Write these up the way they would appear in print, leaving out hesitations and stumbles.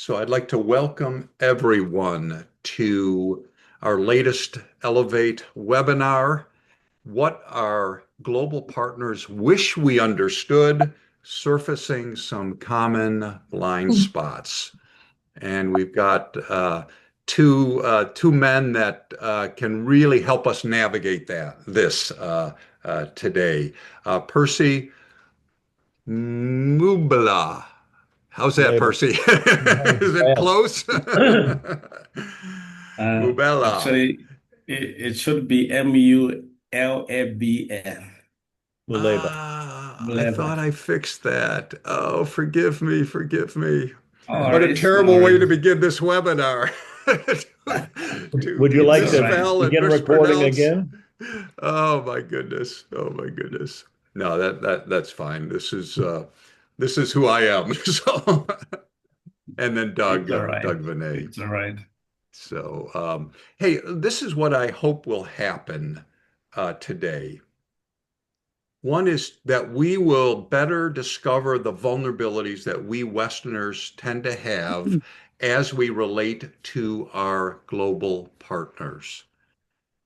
So I'd like to welcome everyone to our latest Elevate webinar, What Our Global Partners Wish We Understood, Surfacing Some Common Blind Spots. And we've got two men that can really help us navigate this today. Percy Mubala. How's that, Muleba. Percy? Is it Well, close? Mubella. Actually, it should be Mulabn. Muleba. I Muleba. thought I fixed that. Oh, forgive me, forgive me. All What a right, no terrible way to worries. begin this webinar. To Would you like It's all to right. misspell and begin recording mispronounce. again? Oh my goodness. Oh my goodness. No, that's fine. This is who I am. So and then It's all right. Doug Vinez. It's all right. Hey, this is what I hope will happen today. One is that we will better discover the vulnerabilities that we Westerners tend to have as we relate to our global partners.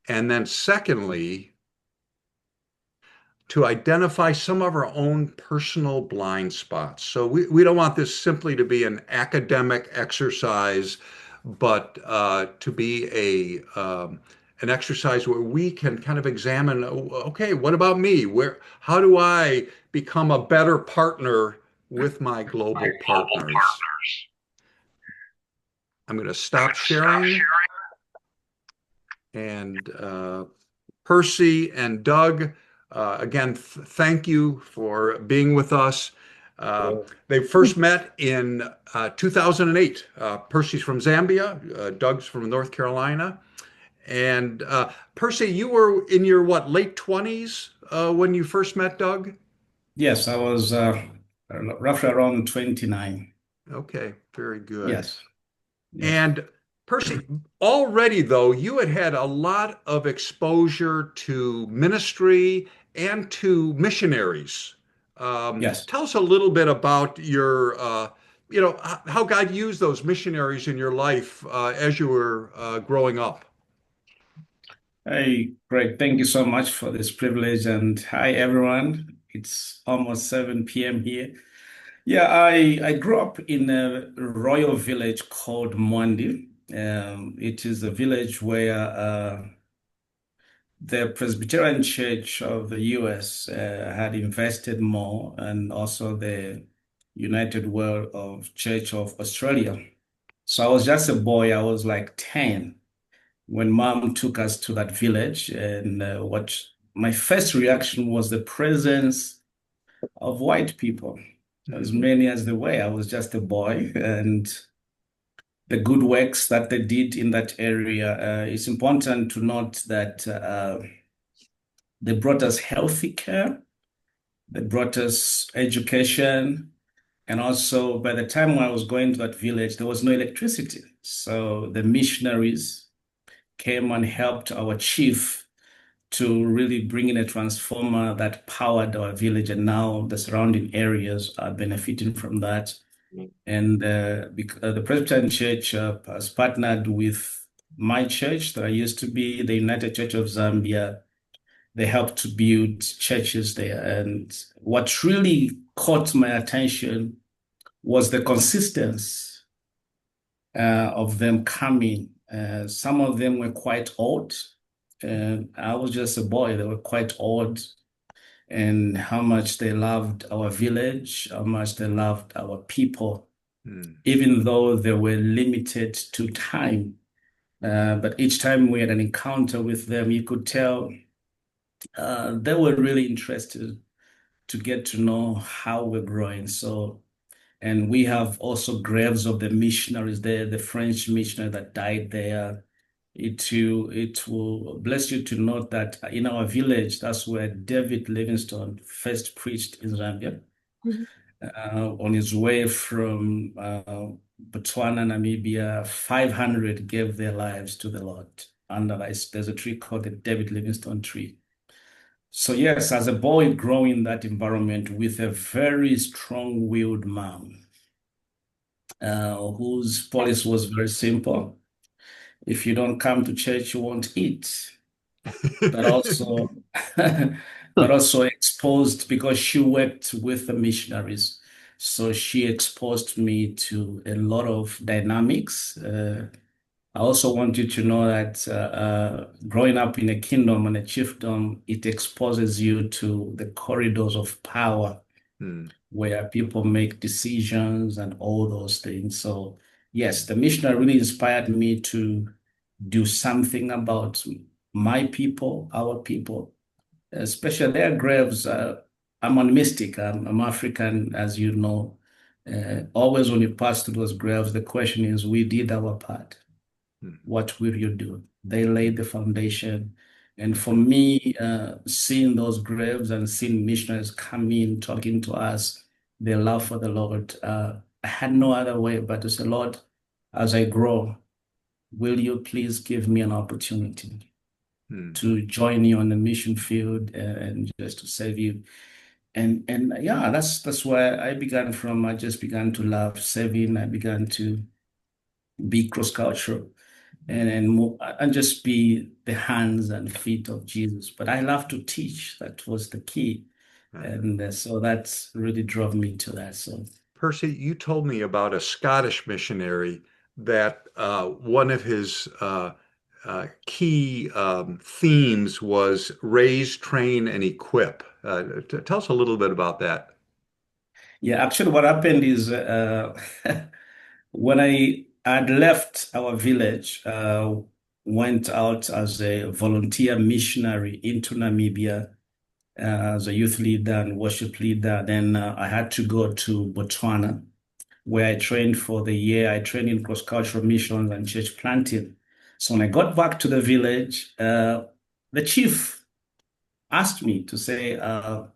And then, secondly, to identify some of our own personal blind spots. So we don't want this simply to be an academic exercise, but to be an exercise where we can kind of examine, okay, what about me? How do I become a better partner with my global partners? I'm going to stop sharing and Percy and Doug, again, thank you for being with us. Well, They first met in 2008. Percy's from Zambia, Doug's from North Carolina. And Percy, you were in your late 20s when you first met Doug? Yes, I was roughly around 29. Okay, very good. Yes. Yes. And Percy, already though, you had had a lot of exposure to ministry and to missionaries. Yes. Tell us a little bit about how God used those missionaries in your life as you were growing up. Hey, Greg, thank you so much for this privilege. And hi, everyone. It's almost 7 p.m. here. Yeah, I grew up in a royal village called Mondi. It is a village where the Presbyterian Church of the US had invested more, and also the United World of Church of Australia. So I was just a boy. I was like 10 when mom took us to that village. And what my first reaction was the presence of white people, as Mhm. many as they were. I was just a boy, and the good works that they did in that area. It's important to note that they brought us healthy care, they brought us education, and also by the time I was going to that village, there was no electricity. So the missionaries came and helped our chief to really bring in a transformer that powered our village, and now the surrounding areas are benefiting from that. And the Presbyterian Church has partnered with my church that I used to be, the United Church of Zambia. They helped to build churches there. And what really caught my attention was the consistency of them coming. Some of them were quite old. I was just a boy. They were quite old, and how much they loved our village, how much they loved our people, Mm. even though they were limited to time. But each time we had an encounter with them, you could tell they were really interested to get to know how we're growing. So, and we have also graves of the missionaries there, the French missionary that died there. It will bless you to note that in our village, that's where David Livingstone first preached in Zambia. On his way from Botswana, Namibia, 500 gave their lives to the Lord. Under there's a tree called the David Livingstone tree. So yes, as a boy growing in that environment with a very strong-willed mom, whose policy was very simple. If you don't come to church, you won't eat. But also, but also exposed because she worked with the missionaries. So she exposed me to a lot of dynamics. I also want you to know that growing up in a kingdom and a chiefdom, it exposes you to the corridors of power Hmm. where people make decisions and all those things. So, yes, the missionary really inspired me to do something about my people, our people, especially their graves. I'm a mystic, I'm African, as you know. Always when you pass through those graves, the question is, we did our part. Hmm. What will you do? They laid the foundation. And for me, seeing those graves and seeing missionaries come in, talking to us, their love for the Lord, I had no other way but to say, Lord, as I grow, will you please give me an opportunity Hmm. to join you on the mission field and just to serve you? And yeah, that's where I began from. I just began to love serving. I began to be cross-cultural and move, and just be the hands and feet of Jesus. But I love to teach. That was the key. And so that's really drove me to that. So Percy, you told me about a Scottish missionary that one of his key themes was raise, train, and equip. Tell us a little bit about that. yeah, actually what happened is when I had left our village, went out as a volunteer missionary into Namibia as a youth leader and worship leader. Then I had to go to Botswana, where I trained for the year. I trained in cross-cultural missions and church planting. So when I got back to the village, the chief asked me to say, I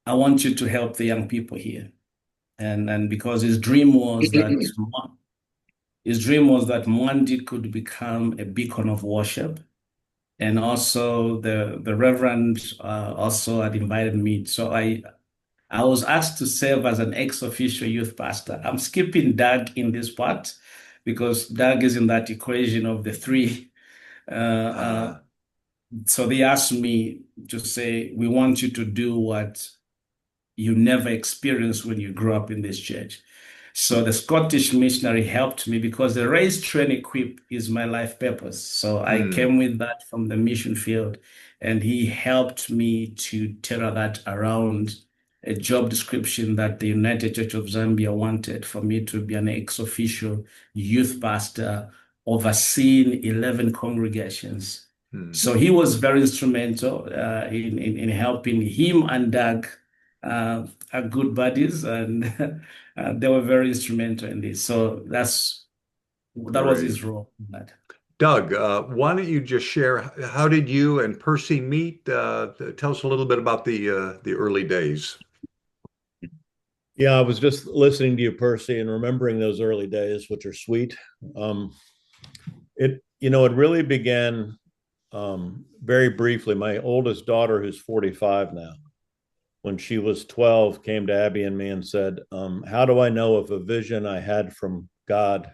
want you to help the young people here. And because his dream was that Mwandi could become a beacon of worship. And also the Reverend also had invited me. So I was asked to serve as an ex-officio youth pastor. I'm skipping Doug in this part because Doug is in that equation of the three. Uh, uh, Uh, so they asked me to say, we want you to do what you never experienced when you grew up in this church. So the Scottish missionary helped me because the raise, train, equip is my life purpose. So I hmm, came with that from the mission field, and he helped me to tailor that around a job description that the United Church of Zambia wanted for me to be an ex-officio youth pastor overseeing 11 congregations. hmm. So he was very instrumental in helping him and Doug are good buddies, and they were very instrumental in this. So that was Great. his role in that. Doug, why don't you just share how did you and Percy meet? Tell us a little bit about the early days. Yeah, I was just listening to you, Percy, and remembering those early days, which are sweet. Um, it really began very briefly. My oldest daughter, who's 45 now, when she was 12, came to Abby and me and said, "How do I know if a vision I had is from God?"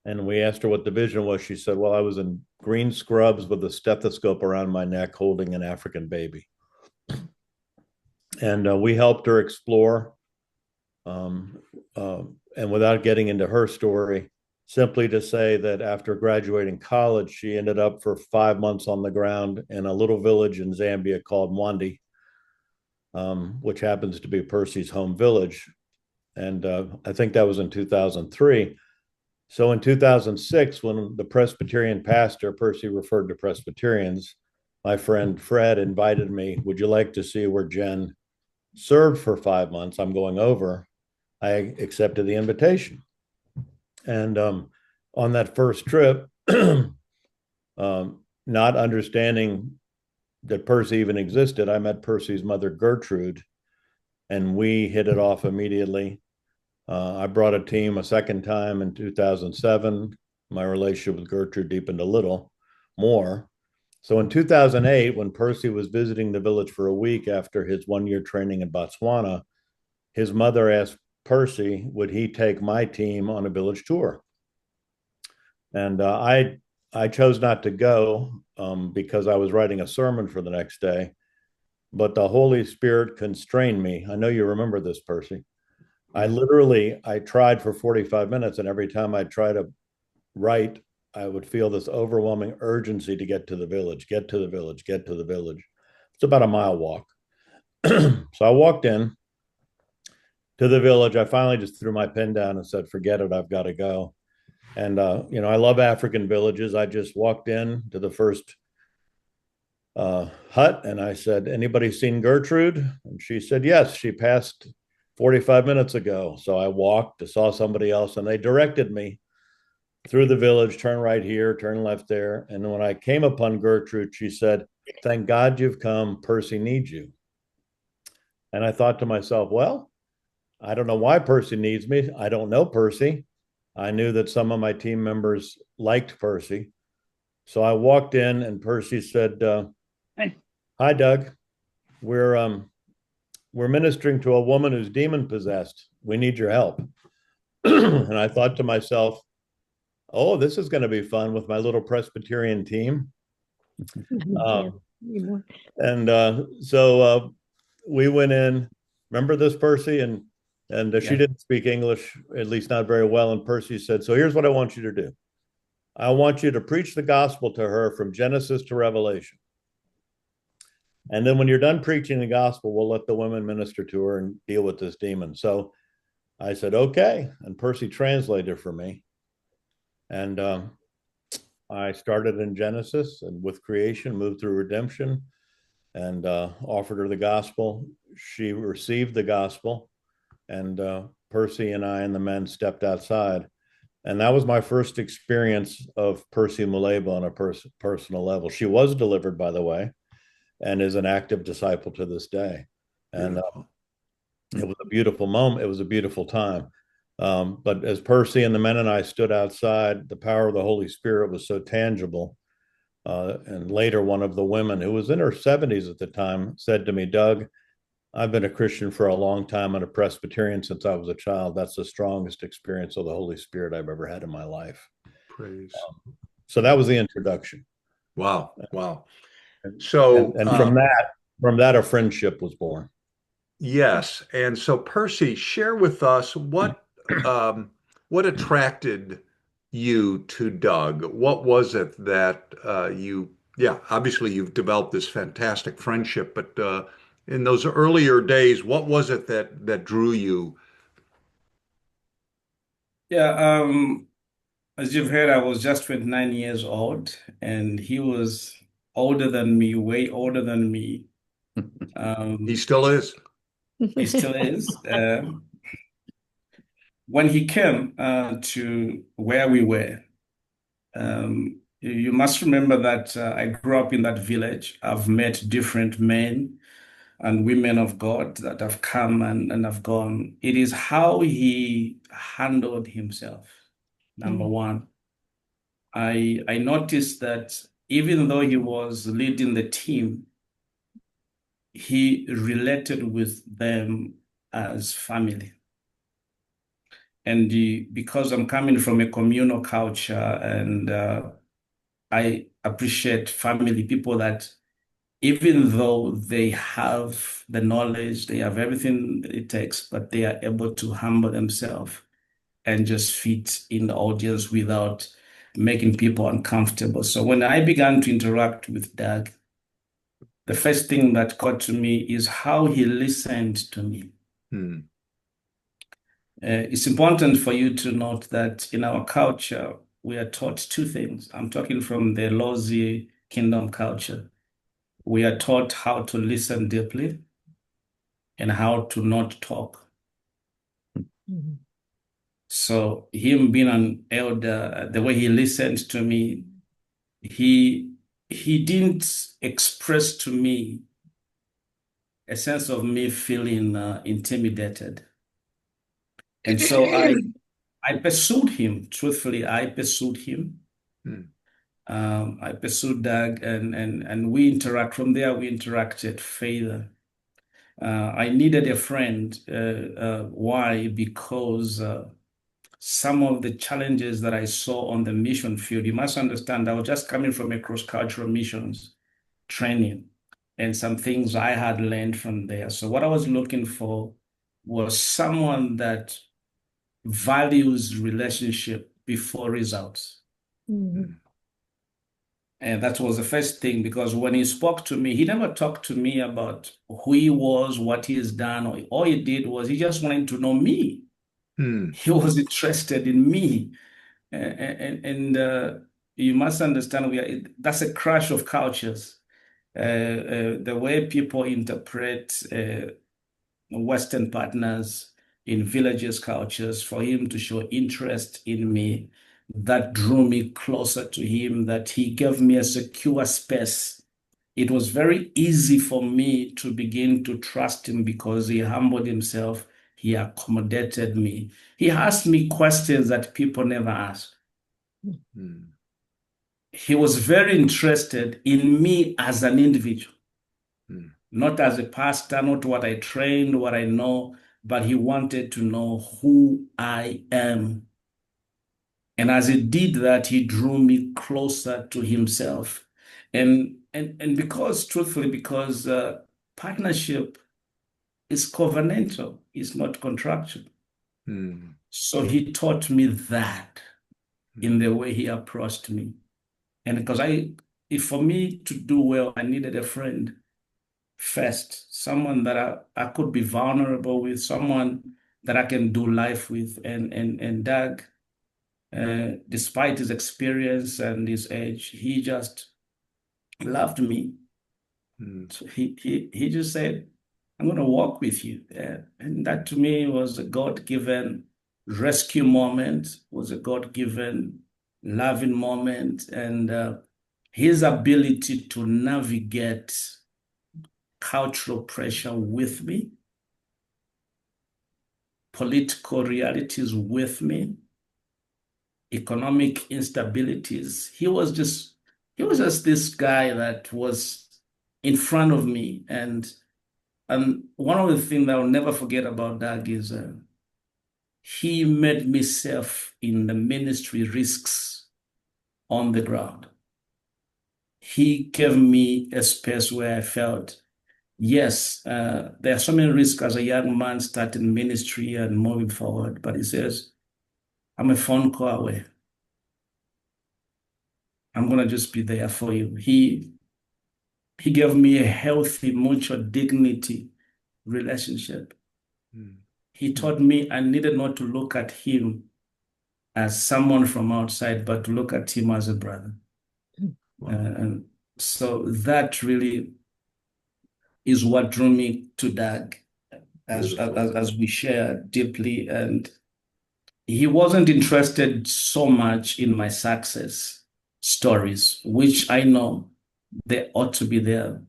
And we asked her what the vision was. She said, "Well, I was in green scrubs with a stethoscope around my neck holding an African baby." And we helped her explore. Um, and without getting into her story, simply to say that after graduating college, she ended up for 5 months on the ground in a little village in Zambia called Mwandi, which happens to be Percy's home village. And I think that was in 2003. So in 2006, when the Presbyterian pastor, Percy referred to Presbyterians, my friend Fred invited me, "Would you like to see where Jen served for 5 months? I'm going over." I accepted the invitation. And on that first trip, not understanding that Percy even existed, I met Percy's mother, Gertrude, and we hit it off immediately. I brought a team a second time in 2007. My relationship with Gertrude deepened a little more. So in 2008, when Percy was visiting the village for a week after his 1 year training in Botswana, his mother asked Percy, would he take my team on a village tour? And I chose not to go because I was writing a sermon for the next day. But the Holy Spirit constrained me. I know you remember this, Percy. I tried for 45 minutes, and every time I try to write, I would feel this overwhelming urgency to get to the village, get to the village, get to the village. It's about a mile walk. So I walked in to the village. I finally just threw my pen down and said, forget it, I've got to go. And, I love African villages. I just walked in to the first hut and I said, anybody seen Gertrude? And she said, yes, she passed 45 minutes ago. So I walked, saw somebody else, and they directed me through the village, turn right here, turn left there. And when I came upon Gertrude, she said, thank God you've come. Percy needs you. And I thought to myself, well, I don't know why Percy needs me. I don't know Percy. I knew that some of my team members liked Percy. So I walked in and Percy said, hi, Doug. We're ministering to a woman who's demon possessed. We need your help. And I thought to myself, oh, this is going to be fun with my little Presbyterian team. So we went in. Remember this, Percy? And she didn't speak English, at least not very well. And Percy said, so here's what I want you to do. I want you to preach the gospel to her from Genesis to Revelation. And then when you're done preaching the gospel, we'll let the women minister to her and deal with this demon. So I said, okay. And Percy translated for me. And I started in Genesis and with creation, moved through redemption, and offered her the gospel. She received the gospel. And Percy and I and the men stepped outside. And that was my first experience of Percy Muleba on a personal level. She was delivered, by the way, and is an active disciple to this day. And it was a beautiful moment. It was a beautiful time. But as Percy and the men and I stood outside, the power of the Holy Spirit was so tangible. And later, one of the women, who was in her 70s at the time, said to me, Doug, I've been a Christian for a long time and a Presbyterian since I was a child. That's the strongest experience of the Holy Spirit I've ever had in my life. Praise. So that was the introduction. Wow. Wow. So, and from that, a friendship was born. Yes. And so, Percy, share with us what attracted you to Doug? What was it that obviously you've developed this fantastic friendship, but in those earlier days, what was it that drew you? Yeah, as you've heard, I was just 29 years old, and he was older than me, way older than me. He still is. He still is. When he came to where we were, you must remember that I grew up in that village. I've met different men and women of God that have come and have gone. It is how he handled himself, number one. I noticed that even though he was leading the team, he related with them as family. And because I'm coming from a communal culture and I appreciate family, people that even though they have the knowledge, they have everything it takes, but they are able to humble themselves and just fit in the audience without making people uncomfortable. So when I began to interact with Doug, the first thing that caught to me is how he listened to me. It's important for you to note that in our culture, we are taught two things. I'm talking from the Lozi Kingdom culture. We are taught how to listen deeply and how to not talk. So him being an elder, the way he listened to me, he didn't express to me a sense of me feeling intimidated. And so I pursued him. Truthfully, I pursued him. I pursued Doug and we interact from there. We interacted further. I needed a friend. Why? Because some of the challenges that I saw on the mission field, you must understand, I was just coming from a cross-cultural missions training and some things I had learned from there. So what I was looking for was someone that values relationship before results. Mhm. And that was the first thing, because when he spoke to me, he never talked to me about who he was, what he has done. All he did was he just wanted to know me. Hmm. He was interested in me. And you must understand, that's a crash of cultures. The way people interpret Western partners in villages' cultures, for him to show interest in me, that drew me closer to him, that he gave me a secure space. It was very easy for me to begin to trust him because he humbled himself. He accommodated me. He asked me questions that people never ask. Hmm. He was very interested in me as an individual, Hmm. not as a pastor, not what I trained, what I know, but he wanted to know who I am. And as he did that, he drew me closer to himself. And because, truthfully, because partnership is covenantal, it's not contractual. Hmm. So he taught me that in Hmm. the way he approached me. And because if for me to do well, I needed a friend first, someone that I could be vulnerable with, someone that I can do life with. And Doug, despite his experience and his age, he just loved me. Hmm. So he just said, I'm going to walk with you. And that to me was a God-given rescue moment, was a God-given loving moment. And his ability to navigate cultural pressure with me, political realities with me, economic instabilities. He was just this guy that was in front of me. And one of the things that I'll never forget about Doug is he made me safe in the ministry risks on the ground. He gave me a space where I felt, yes, there are so many risks as a young man starting ministry and moving forward. But he says, I'm a phone call away. I'm going to just be there for you. He gave me a healthy, mutual dignity relationship. Hmm. He Hmm. taught me I needed not to look at him as someone from outside, but to look at him as a brother. Wow. And so that really is what drew me to Doug Beautiful. as we share deeply. And he wasn't interested so much in my success stories, which I know they ought to be there.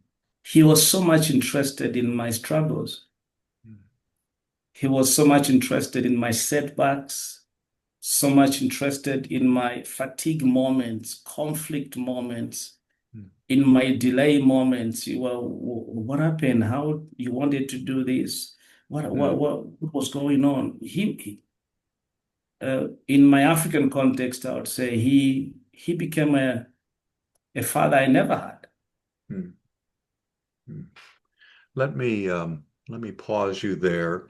He was so much interested in my struggles. Hmm. He was so much interested in my setbacks, so much interested in my fatigue moments, conflict moments, Hmm. in my delay moments. Well, what happened? How you wanted to do this? Hmm. What was going on? In my African context, I would say he became a father I never had. Hmm. Hmm. Let me pause you there.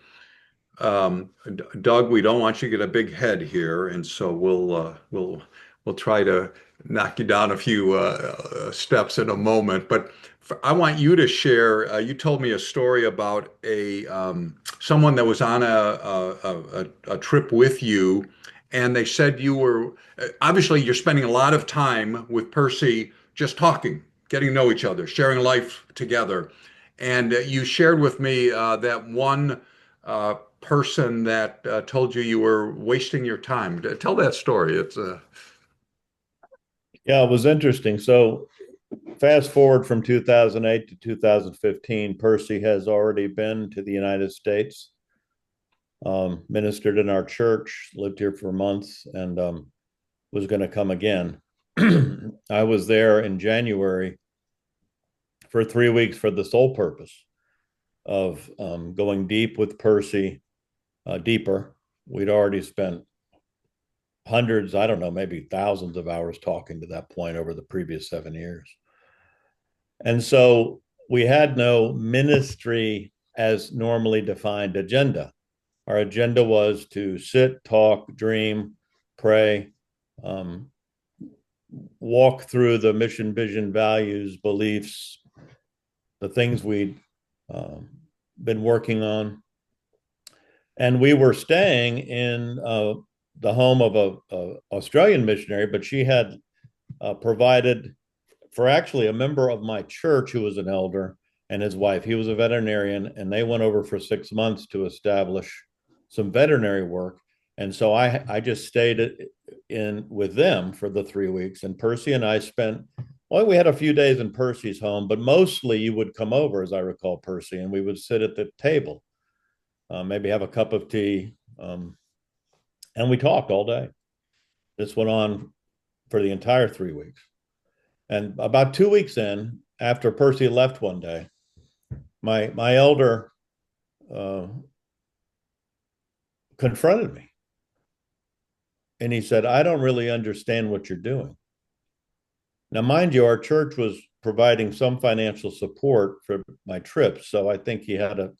Doug, we don't want you to get a big head here, and so we'll try to knock you down a few steps in a moment. But I want you to share. You told me a story about a someone that was on a trip with you, and they said you were obviously you're spending a lot of time with Percy, just talking, getting to know each other, sharing life together. And you shared with me that one person that told you you were wasting your time. Tell that story. It's Yeah, it was interesting. So fast forward from 2008 to 2015, Percy has already been to the United States, ministered in our church, lived here for months, and was going to come again. I was there in January for 3 weeks for the sole purpose of going deep with Percy, deeper. We'd already spent hundreds, I don't know, maybe thousands of hours talking to that point over the previous 7 years. And so we had no ministry as normally defined agenda. Our agenda was to sit, talk, dream, pray, walk through the mission, vision, values, beliefs, the things we'd been working on. And we were staying in the home of a Australian missionary, but she had provided for actually a member of my church who was an elder and his wife. He was a veterinarian, and they went over for 6 months to establish some veterinary work. And so I just stayed in with them for the 3 weeks. And Percy and I spent, well, we had a few days in Percy's home, but mostly you would come over, as I recall, Percy, and we would sit at the table, maybe have a cup of tea, and we talked all day. This went on for the entire 3 weeks. And about 2 weeks in, after Percy left one day, my elder confronted me. And he said, I don't really understand what you're doing. Now, mind you, our church was providing some financial support for my trips. So I think he had a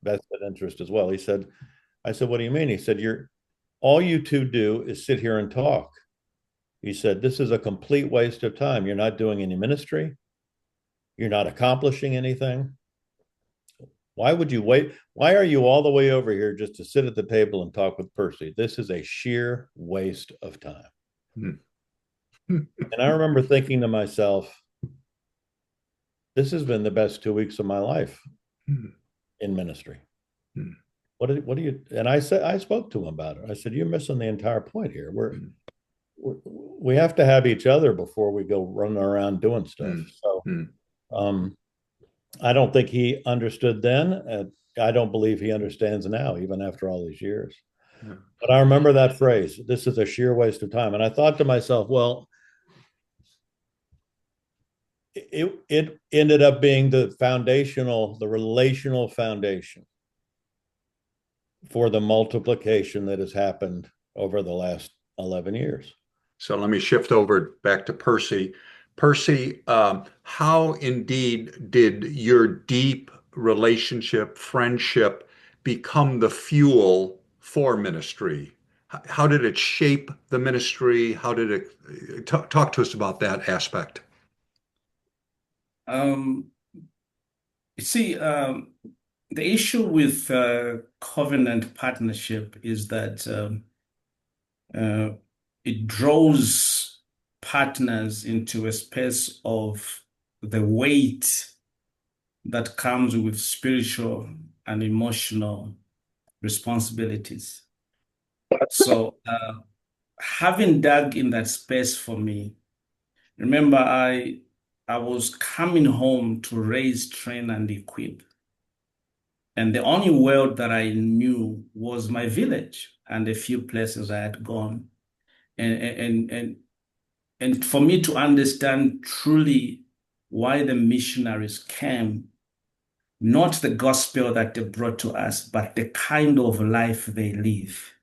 vested interest as well. I said, what do you mean? He said, all you two do is sit here and talk. He said, this is a complete waste of time. You're not doing any ministry. You're not accomplishing anything. Why would you wait? Why are you all the way over here just to sit at the table and talk with Percy? This is a sheer waste of time. And I remember thinking to myself, this has been the best 2 weeks of my life in ministry. What do you, and I spoke to him about it. I said, you're missing the entire point here. We have to have each other before we go running around doing stuff. So, I don't think he understood then. I don't believe he understands now, even after all these years. But I remember that phrase, this is a sheer waste of time. And I thought to myself, well, it ended up being the relational foundation for the multiplication that has happened over the last 11 years. So let me shift over back to Percy. Percy, how indeed did your deep relationship, friendship become the fuel for ministry? How did it shape the ministry? How did it talk to us about that aspect? The issue with covenant partnership is that it draws partners into a space of the weight that comes with spiritual and emotional responsibilities. So having dug in that space for me, remember I was coming home to raise, train, and equip. And the only world that I knew was my village and a few places I had gone. And for me to understand truly why the missionaries came, not the gospel that they brought to us, but the kind of life they live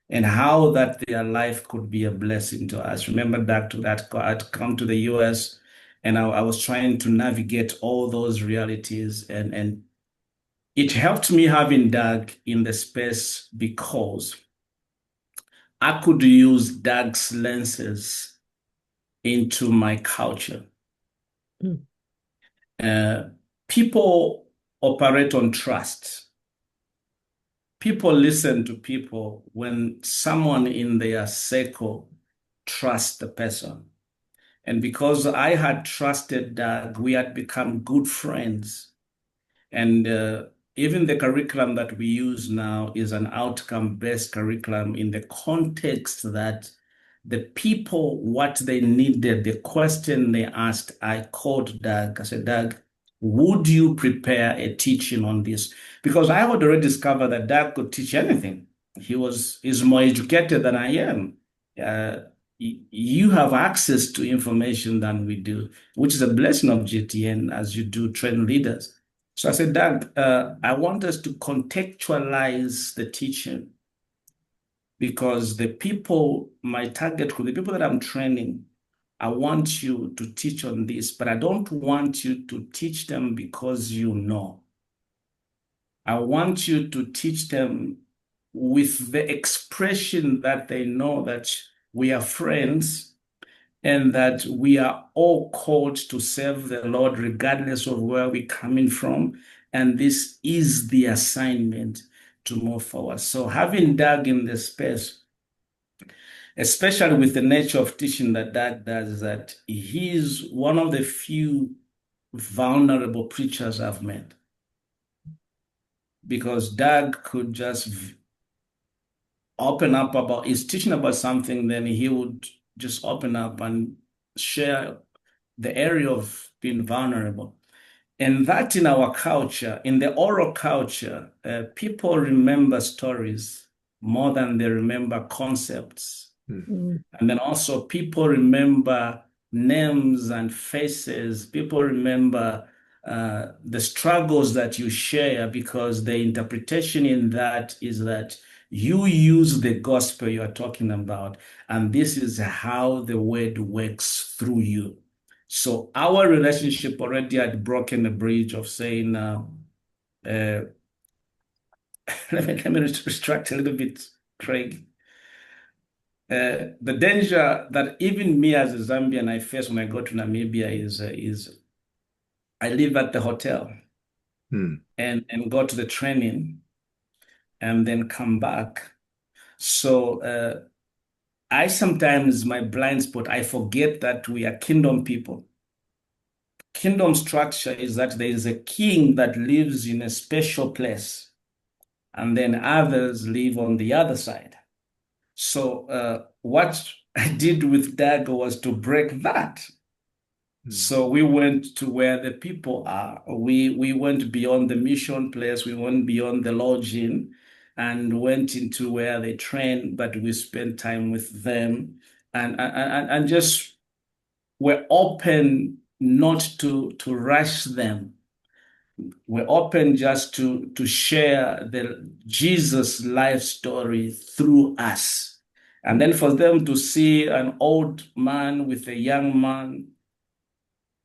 and how that their life could be a blessing to us. Remember back to that, I'd come to the US and I was trying to navigate all those realities, and it helped me having dug in the space because I could use Doug's lenses into my culture. People operate on trust. People listen to people when someone in their circle trusts the person. And because I had trusted Doug, we had become good friends. And even the curriculum that we use now is an outcome-based curriculum in the context that the people, what they needed, the question they asked, I called Doug. I said, Doug, would you prepare a teaching on this? Because I had already discovered that Doug could teach anything. He's more educated than I am. You have access to information than we do, which is a blessing of GTN as you do train leaders. So I said, Doug, I want us to contextualize the teaching because the people, my target group, the people that I'm training, I want you to teach on this, but I don't want you to teach them because you know. I want you to teach them with the expression that they know that we are friends and that we are all called to serve the Lord regardless of where we're coming from. And this is the assignment to move forward. So having Doug in the space, especially with the nature of teaching that Doug does, is that he's one of the few vulnerable preachers I've met. Because Doug could just open up about, he's teaching about something, then he would just open up and share the area of being vulnerable. And that in our culture, in the oral culture, people remember stories more than they remember concepts. Mm. And then also people remember names and faces. People remember the struggles that you share because the interpretation in that is that you use the gospel you are talking about, and this is how the word works through you. So our relationship already had broken the bridge of saying, let me retract a little bit, Craig. The danger that even me as a Zambian I face when I go to Namibia is I live at the hotel Mm. and go to the training and then come back. So I sometimes, my blind spot, I forget that we are kingdom people. Kingdom structure is that there is a king that lives in a special place, and then others live on the other side. So what I did with Dago was to break that. Mm. So we went to where the people are. We went beyond the mission place. We went beyond the lodging and went into where they train, but we spent time with them and just were open not to rush them. We're open just to share the Jesus life story through us. And then for them to see an old man with a young man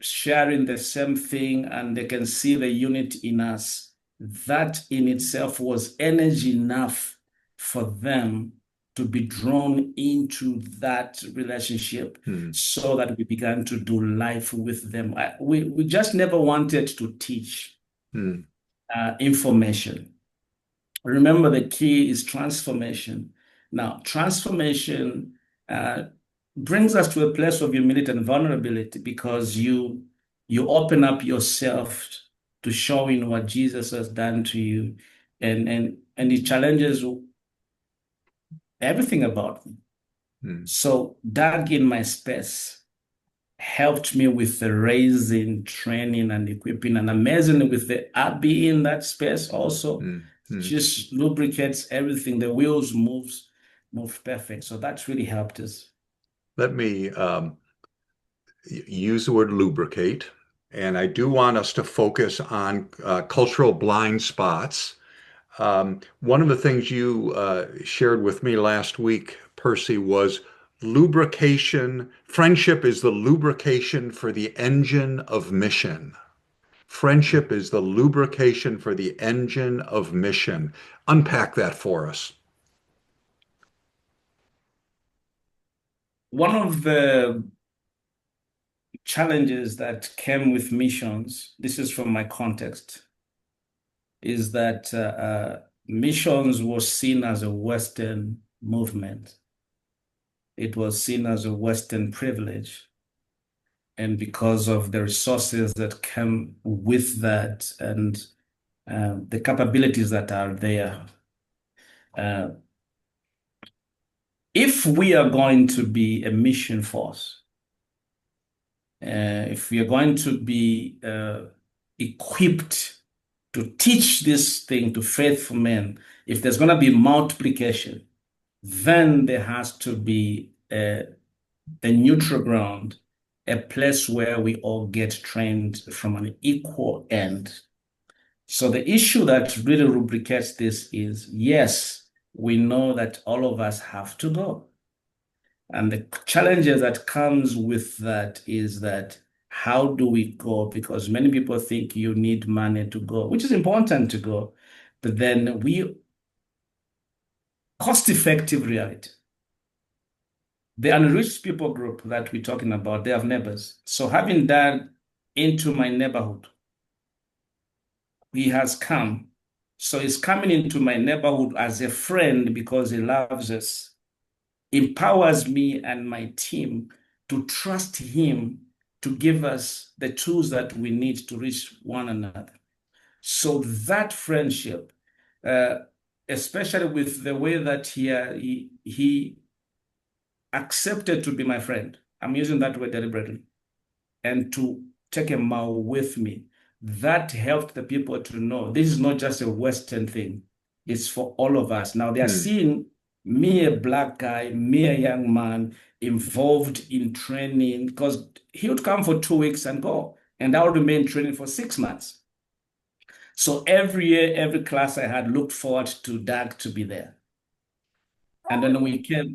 sharing the same thing and they can see the unity in us, that in itself was energy enough for them to be drawn into that relationship Mm. so that we began to do life with them. We just never wanted to teach Mm. information. Remember, the key is transformation. Now, transformation brings us to a place of humility and vulnerability because you open up yourself to showing what Jesus has done to you, and it challenges everything about me. Mm. So, Doug in my space helped me with the raising, training, and equipping, and amazingly with the Abby in that space also. Mm. Mm. Just lubricates everything. The wheels move perfect. So that's really helped us. Let me use the word lubricate, and I do want us to focus on cultural blind spots. One of the things you shared with me last week, Percy, was lubrication. Friendship is the lubrication for the engine of mission. Friendship is the lubrication for the engine of mission. Unpack that for us. One of the challenges that came with missions, this is from my context, is that missions was seen as a Western movement. It was seen as a Western privilege. And because of the resources that come with that and the capabilities that are there, uh, if we are going to be a mission force, if we are going to be equipped to teach this thing to faithful men, if there's going to be multiplication, then there has to be a neutral ground, a place where we all get trained from an equal end. So the issue that really rubricates this is, yes, we know that all of us have to go. And the challenges that comes with that is that how do we go? Because many people think you need money to go, which is important to go, but then cost-effective reality. The unreached people group that we're talking about, they have neighbors. So having that into my neighborhood, he has come. So he's coming into my neighborhood as a friend because he loves us, empowers me and my team to trust him to give us the tools that we need to reach one another. So that friendship, uh, especially with the way that he accepted to be my friend, I'm using that word deliberately, and to take a mile with me, that helped the people to know this is not just a Western thing, it's for all of us. Now they are Hmm. seeing me, a black guy, me, a young man, involved in training, because he would come for 2 weeks and go, and I would remain training for 6 months. So every year, every class I had looked forward to Doug to be there. And then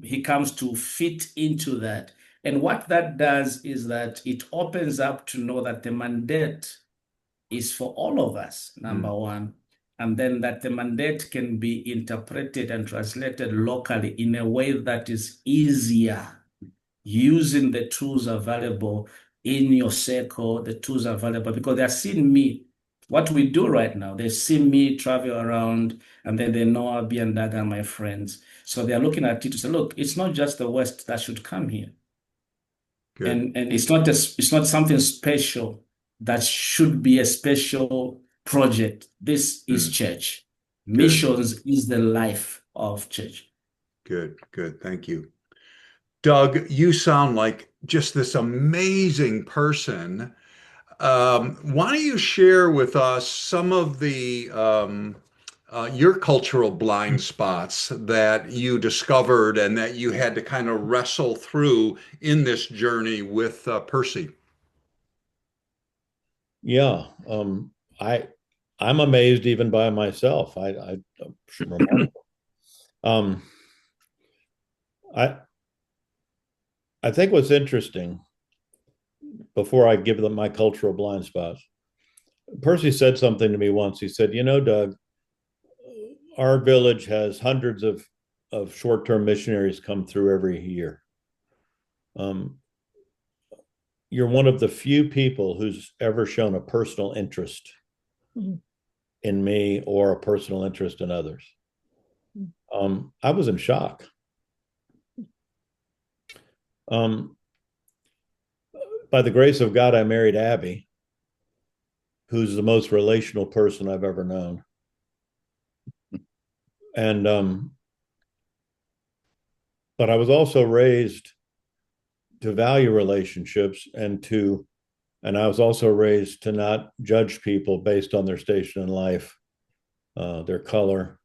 he comes to fit into that. And what that does is that it opens up to know that the mandate is for all of us, Hmm. number one. And then that the mandate can be interpreted and translated locally in a way that is easier, using the tools available in your circle, the tools available, because they're seeing me. What we do right now, they see me travel around, and then they know Abi and Daga are my friends. So they're looking at it to say, look, it's not just the West that should come here. Good. And it's not something special that should be a special project. This is Hmm. church. Good. Missions is the life of church. Good. Good. Thank you. Doug, you sound like just this amazing person. Why don't you share with us some of the your cultural blind spots that you discovered and that you had to kind of wrestle through in this journey with Percy? Yeah, I I'm amazed even by myself. Remarkable. Um, I I think what's interesting before I give them my cultural blind spots, Percy said something to me once. He said, "You know, Doug, our village has hundreds of short-term missionaries come through every year. Um, you're one of the few people who's ever shown a personal interest in me or a personal interest in others." I was in shock. Um, by the grace of God, I married Abby, who's the most relational person I've ever known. And but I was also raised to value relationships and I was also raised to not judge people based on their station in life, their color,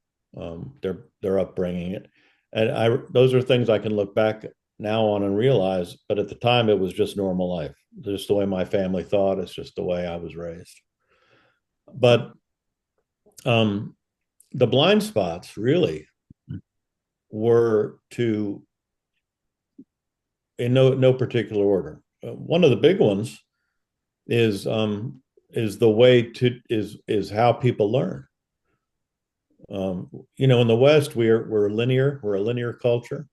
their upbringing. And those are things I can look back now on and realize, but at the time it was just normal life, just the way my family thought. It's just the way I was raised. But um, the blind spots really were to, in no particular order. One of the big ones is the way to is how people learn. In the West, we're linear. We're a linear culture.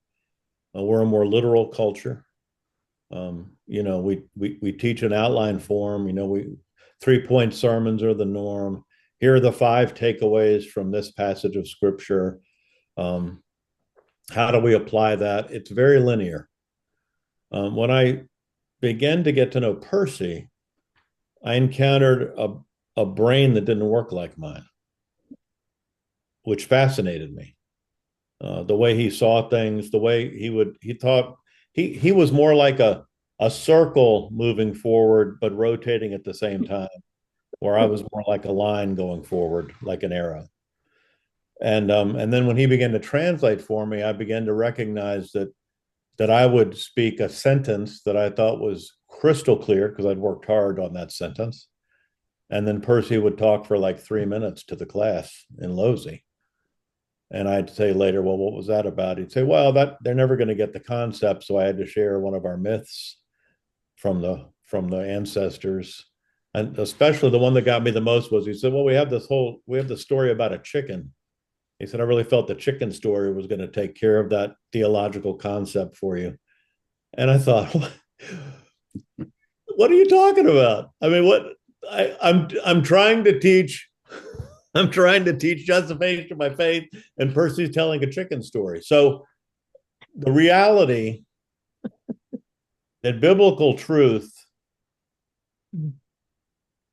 We're a more literal culture. We teach an outline form. We 3-point sermons are the norm. Here are the 5 takeaways from this passage of scripture. How do we apply that? It's very linear. When I began to get to know Percy, I encountered a brain that didn't work like mine, which fascinated me. The way he saw things, the way he thought he was more like a circle moving forward, but rotating at the same time, where I was more like a line going forward, like an arrow. And then when he began to translate for me, I began to recognize that I would speak a sentence that I thought was crystal clear because I'd worked hard on that sentence. And then Percy would talk for like 3 minutes to the class in Losey. And I'd say later, well, what was that about? He'd say, well, that they're never going to get the concept. So I had to share one of our myths from the ancestors. And especially the one that got me the most was he said, well, we have the story about a chicken. He said, I really felt the chicken story was going to take care of that theological concept for you. And I thought, what are you talking about? I mean, I'm trying to teach. I'm trying to teach justification of my faith, and Percy's telling a chicken story. So the reality that biblical truth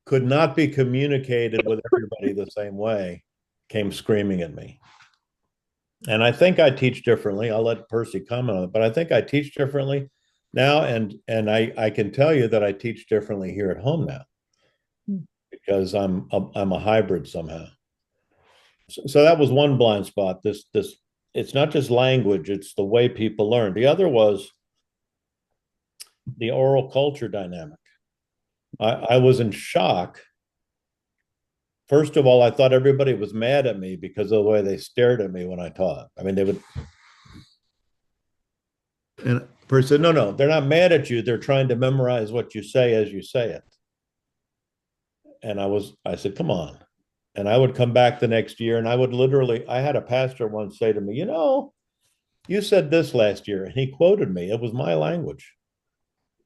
could not be communicated with everybody the same way came screaming at me. And I think I teach differently. I'll let Percy comment on it, but I think I teach differently now, and I can tell you that I teach differently here at home now because I'm a hybrid somehow. So that was one blind spot. This it's not just language; it's the way people learn. The other was the oral culture dynamic. I was in shock. First of all, I thought everybody was mad at me because of the way they stared at me when I taught. I mean, they would. And Percy said, no, they're not mad at you. They're trying to memorize what you say as you say it. And I said, come on. And I would come back the next year and I had a pastor once say to me, you said this last year. And he quoted me. It was my language.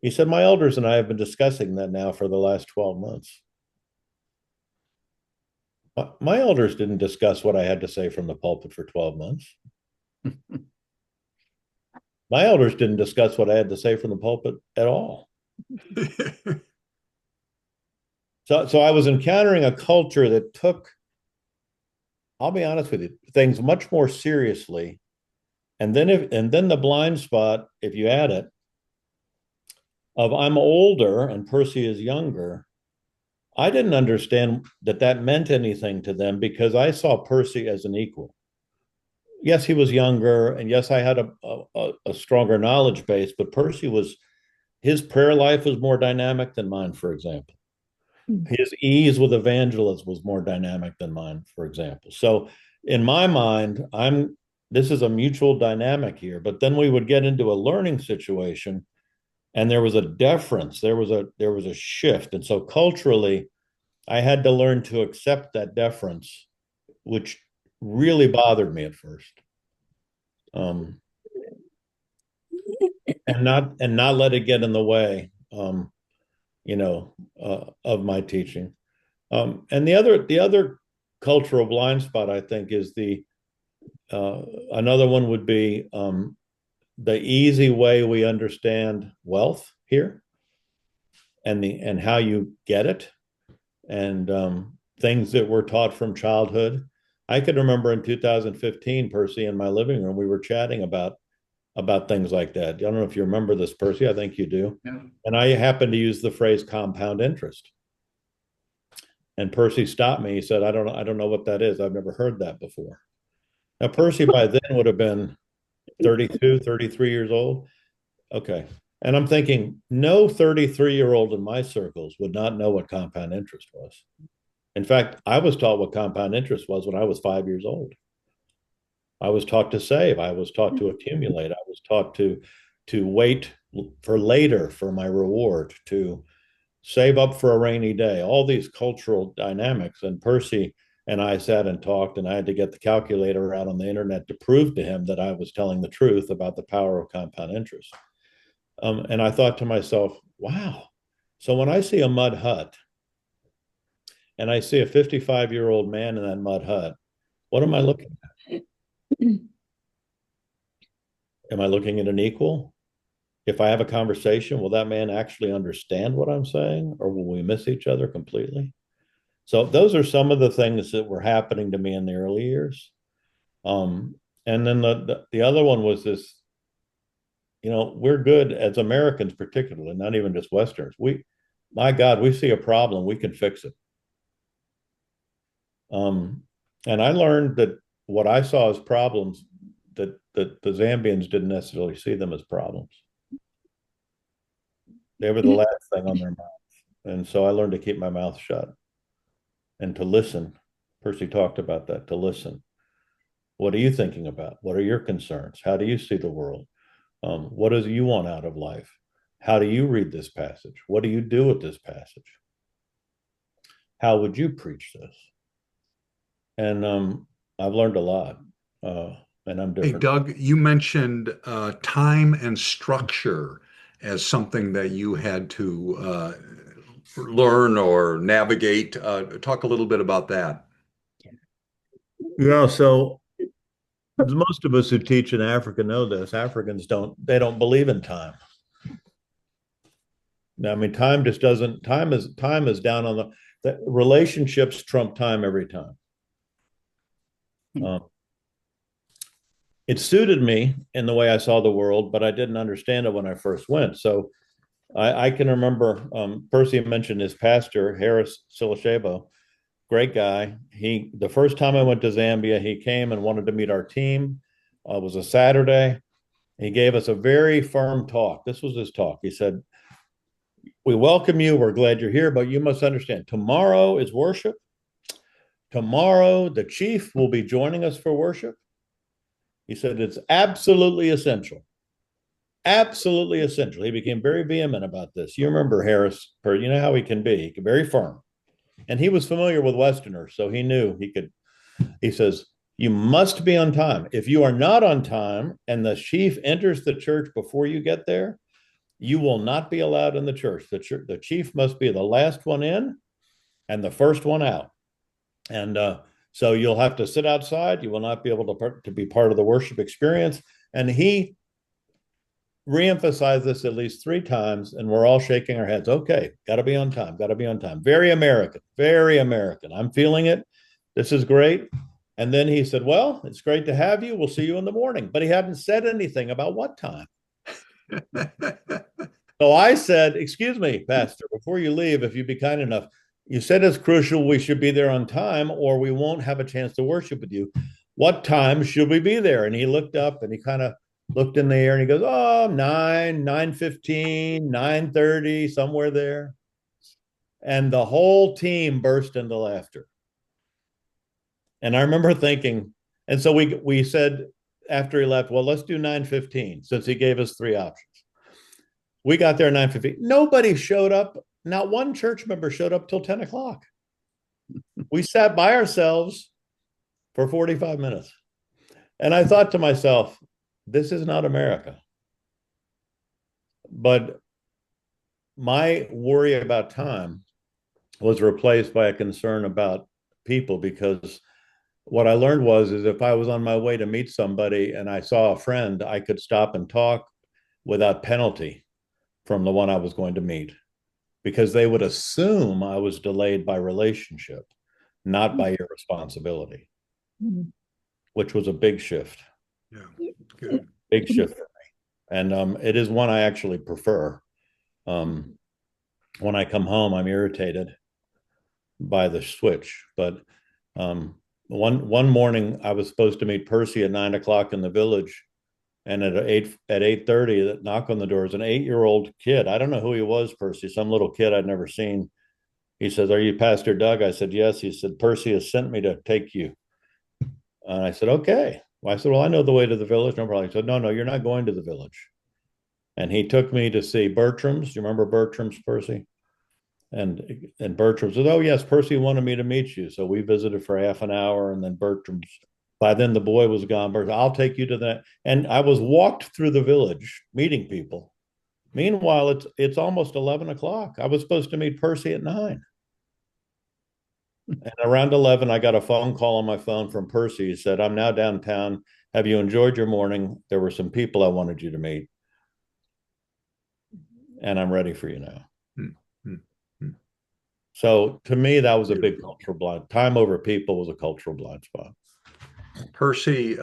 He said, my elders and I have been discussing that now for the last 12 months. My elders didn't discuss what I had to say from the pulpit for 12 months. My elders didn't discuss what I had to say from the pulpit at all. So I was encountering a culture that took, I'll be honest with you, things much more seriously. And then the blind spot, if you add it, of I'm older and Percy is younger, I didn't understand that meant anything to them because I saw Percy as an equal. Yes, he was younger, and yes, I had a stronger knowledge base, but his prayer life was more dynamic than mine, for example. His ease with evangelism was more dynamic than mine, for example. So in my mind, this is a mutual dynamic here, but then we would get into a learning situation and there was a deference, there was a shift. And so culturally, I had to learn to accept that deference, which really bothered me at first. And not let it get in the way, of my teaching. And the other cultural blind spot, I think, is another one would be the easy way we understand wealth here, and how you get it, and things that were taught from childhood. I could remember in 2015, Percy, in my living room, we were chatting about things like that. I don't know if you remember this, Percy. I think you do. Yeah. And I happened to use the phrase compound interest. And Percy stopped me. He said, I don't know what that is. I've never heard that before. Now, Percy by then would have been 32, 33 years old. Okay. And I'm thinking, no 33-year-old in my circles would not know what compound interest was. In fact, I was taught what compound interest was when I was 5 years old. I was taught to save. I was taught to accumulate. I was taught to wait for later for my reward, to save up for a rainy day, all these cultural dynamics. And Percy and I sat and talked, and I had to get the calculator out on the internet to prove to him that I was telling the truth about the power of compound interest. And I thought to myself, wow. So when I see a mud hut and I see a 55-year-old man in that mud hut, what am I looking at? Am I looking at an equal? If I have a conversation, will that man actually understand what I'm saying, or will we miss each other completely? So those are some of the things that were happening to me in the early years. And then the other one was this, we're good as Americans, particularly, not even just Westerners. My God, we see a problem, we can fix it. And I learned that what I saw as problems, that the Zambians didn't necessarily see them as problems. They were the last thing on their mouth. And so I learned to keep my mouth shut. and to listen. Percy talked about that, to listen. What are you thinking about? What are your concerns? How do you see the world? What do you want out of life? How do you read this passage? What do you do with this passage? How would you preach this? And I've learned a lot, and I'm Hey, different. Doug, you mentioned time and structure as something that you had to learn or navigate. Talk a little bit about that. Yeah, so most of us who teach in Africa know this. Africans don't believe in time. I mean, time just doesn't. Time is down on the relationships trump time every time. Um, it suited me in the way I saw the world, but I didn't understand it when I first went. So I can remember Percy mentioned his pastor, Harris Silashebo, great guy. The first time I went to Zambia, he came and wanted to meet our team. It was a Saturday. He gave us a very firm talk. This was his talk. He said, "We welcome you. We're glad you're here, but you must understand tomorrow is worship. Tomorrow, the chief will be joining us for worship." He said, "It's absolutely essential. Absolutely essential." He became very vehement about this. You remember Harris, you know how he can be very firm. And he was familiar with Westerners, so he knew he could. He says, "You must be on time. If you are not on time and the chief enters the church before you get there, you will not be allowed in the church. The chief must be the last one in and the first one out. And so you'll have to sit outside. You will not be able to be part of the worship experience." And he reemphasized this at least 3 times, and we're all shaking our heads. Okay, got to be on time, got to be on time. Very American, very American. I'm feeling it. This is great. And then he said, "Well, it's great to have you. We'll see you in the morning." But he hadn't said anything about what time. So I said, "Excuse me, Pastor, before you leave, if you'd be kind enough, you said it's crucial we should be there on time or we won't have a chance to worship with you. What time should we be there?" And he looked up and he kind of looked in the air and he goes, "Oh, 9, 9:15, 9:30, somewhere there." And the whole team burst into laughter. And I remember thinking, and so we said after he left, "Well, let's do 9:15," since he gave us 3 options. We got there at 9:15. Nobody showed up. Not one church member showed up till 10 o'clock. We sat by ourselves for 45 minutes. And I thought to myself, this is not America. But my worry about time was replaced by a concern about people, because what I learned is if I was on my way to meet somebody and I saw a friend, I could stop and talk without penalty from the one I was going to meet, because they would assume I was delayed by relationship, not by irresponsibility, which was a big shift. Yeah, good. Big shift for me. And it is one I actually prefer. When I come home, I'm irritated by the switch. But one morning, I was supposed to meet Percy at 9 o'clock in the village, and at 8:30, that knock on the door is an 8-year-old kid. I don't know who he was, Percy, some little kid I'd never seen. He says, "Are you Pastor Doug?" I said, "Yes." He said, "Percy has sent me to take you." And I said, "Okay." Well, I said, "Well, I know the way to the village." No problem. He said, "No, you're not going to the village." And he took me to see Bertram's. Do you remember Bertram's, Percy? And Bertram said, "Oh, yes, Percy wanted me to meet you." So we visited for half an hour, and then Bertram's, by then the boy was gone. Bertram, "I'll take you to that." And I was walked through the village meeting people. Meanwhile, it's almost 11 o'clock. I was supposed to meet Percy at 9. And around 11, I got a phone call on my phone from Percy. He said, "I'm now downtown. Have you enjoyed your morning? There were some people I wanted you to meet, and I'm ready for you now." Hmm, hmm, hmm. So to me, that was a big Beautiful. cultural blind. Time over people was a cultural blind spot. Percy,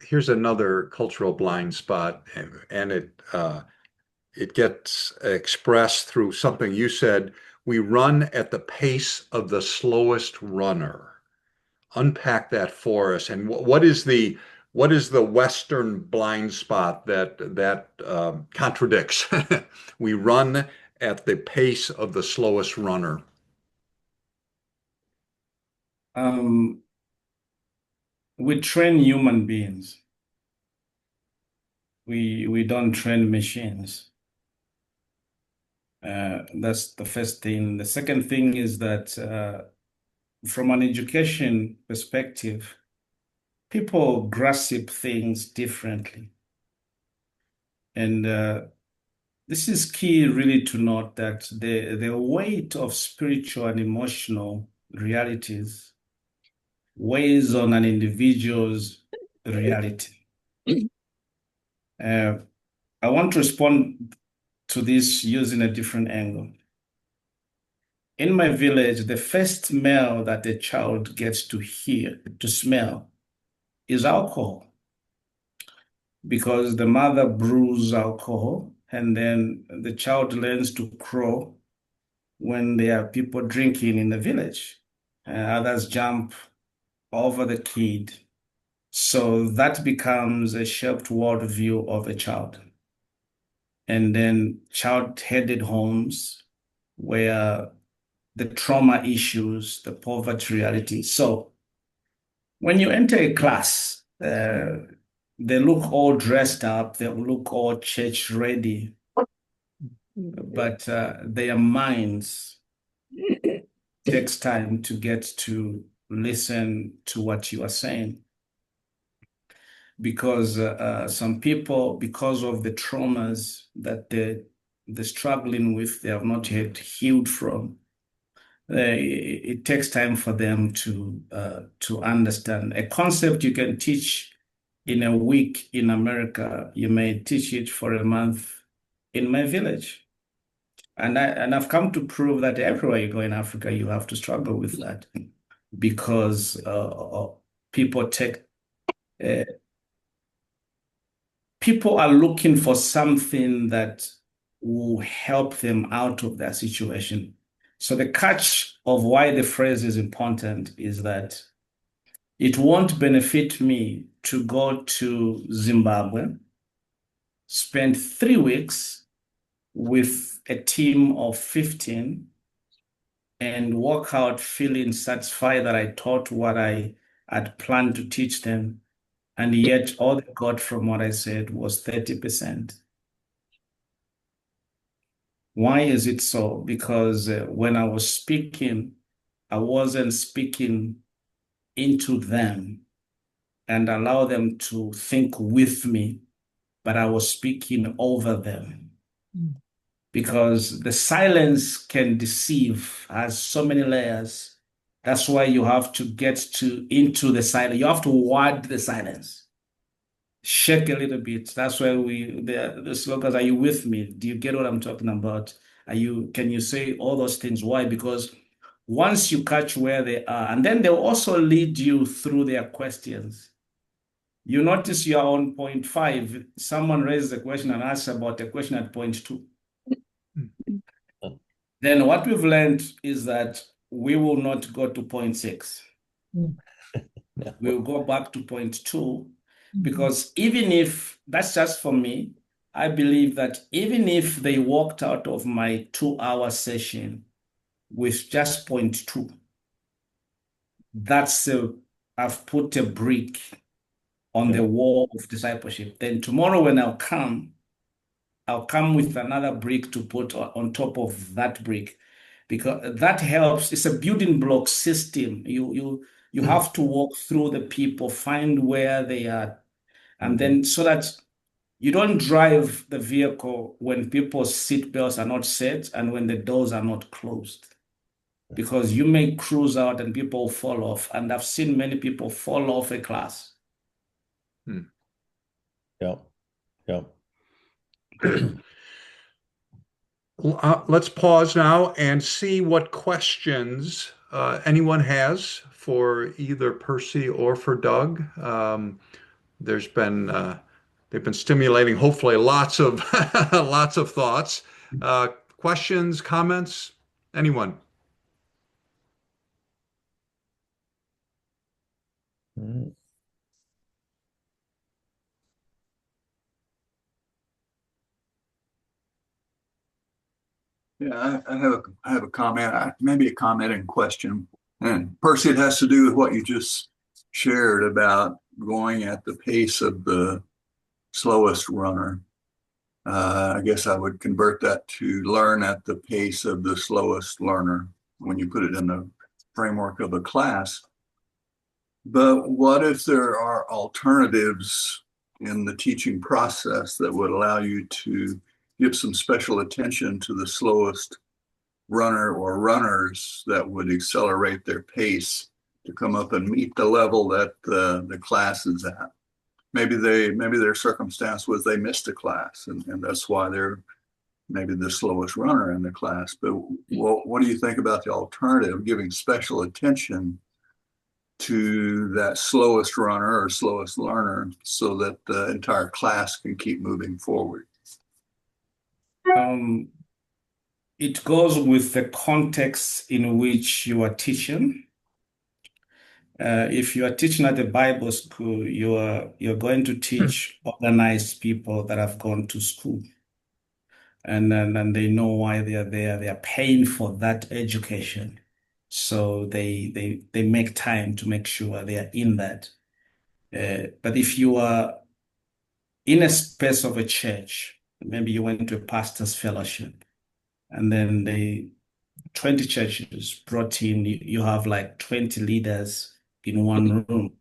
here's another cultural blind spot, and it gets expressed through something you said. We run at the pace of the slowest runner. Unpack that for us. And what is the Western blind spot that contradicts? We run at the pace of the slowest runner. We train human beings. We don't train machines. That's the first thing. The second thing is that from an education perspective, people grasp things differently. And this is key really to note that the weight of spiritual and emotional realities weighs on an individual's reality. I want to respond to this using a different angle. In my village, the first smell that a child gets to hear, to smell, is alcohol, because the mother brews alcohol and then the child learns to crow when there are people drinking in the village. Others jump over the kid. So that becomes a shaped worldview of a child. And then child-headed homes where the trauma issues, the poverty reality. So when you enter a class, they look all dressed up, they look all church ready, but their minds takes time to get to listen to what you are saying. Because some people, because of the traumas that they're struggling with, they have not yet healed from, it takes time for them to understand. A concept you can teach in a week in America, you may teach it for a month in my village. And I've come to prove that everywhere you go in Africa, you have to struggle with that, because people take people are looking for something that will help them out of that situation. So the catch of why the phrase is important is that it won't benefit me to go to Zimbabwe, spend 3 weeks with a team of 15, and walk out feeling satisfied that I taught what I had planned to teach them. And yet all they got from what I said was 30%. Why is it so? Because when I was speaking, I wasn't speaking into them and allow them to think with me, but I was speaking over them. Because the silence can deceive, has so many layers. That's why you have to get into the silence. You have to ward the silence. Shake a little bit. That's why the slogans, are you with me? Do you get what I'm talking about? Can you say all those things? Why? Because once you catch where they are, and then they'll also lead you through their questions. You notice you're on point 5. Someone raises a question and asks about a question at point 2. Then what we've learned is that we will not go to point 6. We'll go back to point 2, because even if, that's just for me, I believe that even if they walked out of my 2-hour session with just point 2, I've put a brick on the wall of discipleship. Then tomorrow when I'll come with another brick to put on top of that brick, because that helps. It's a building block system. You have to walk through the people, find where they are, and then so that you don't drive the vehicle when people's seat belts are not set and when the doors are not closed, because you may cruise out and people fall off. And I've seen many people fall off a class. Yeah. Yeah. Let's pause now and see what questions anyone has for either Percy or for Doug. They've been stimulating, hopefully, lots of lots of thoughts. Questions, comments, anyone? Yeah, I have a comment, maybe a comment and question. And Percy, it has to do with what you just shared about going at the pace of the slowest runner. I guess I would convert that to learn at the pace of the slowest learner when you put it in the framework of a class. But what if there are alternatives in the teaching process that would allow you to give some special attention to the slowest runner or runners that would accelerate their pace to come up and meet the level that the class is at? Maybe their circumstance was they missed a class and that's why they're maybe the slowest runner in the class. But what do you think about the alternative, giving special attention to that slowest runner or slowest learner so that the entire class can keep moving forward? Um, it goes with the context in which you are teaching. If you are teaching at a Bible school, you're going to teach organized people that have gone to school, and they know why they are there. They are paying for that education, so they make time to make sure they are in that. But if you are in a space of a church, maybe you went to a pastor's fellowship, and then 20 churches brought in, you have like 20 leaders in one room.